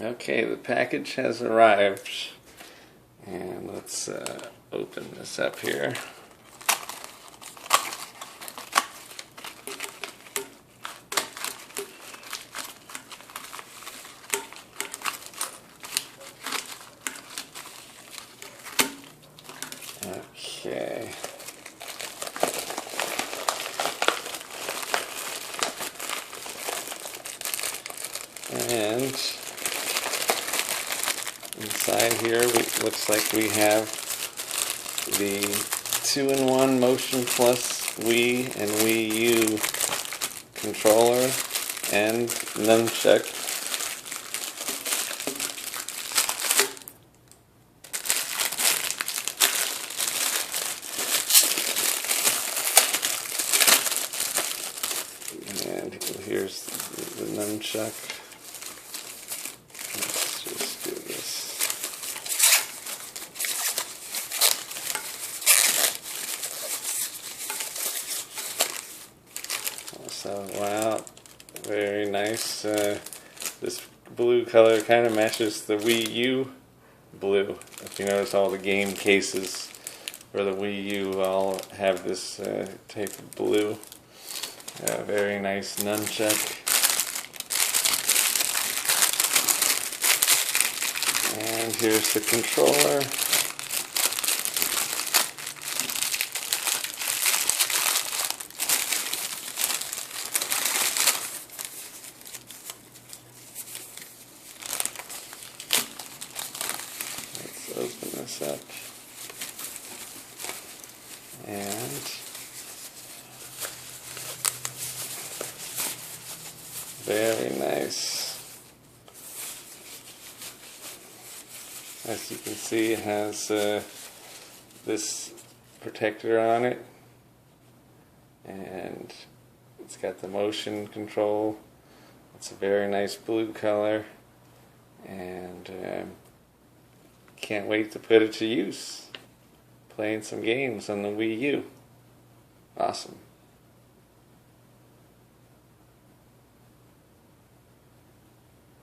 Okay, the package has arrived, and let's open this up here. Okay. And inside here, looks like we have the 2-in-1 Motion Plus Wii and Wii U controller and nunchuck. And here's the nunchuck. Let's just do this. So, wow, very nice. This blue color kind of matches the Wii U blue. If you notice, all the game cases for the Wii U all have this type of blue. Very nice nunchuck. And here's the controller. Let's open this up. And very nice. As you can see, it has this protector on it, and it's got the motion control. It's a very nice blue color, and can't wait to put it to use. Playing some games on the Wii U. Awesome.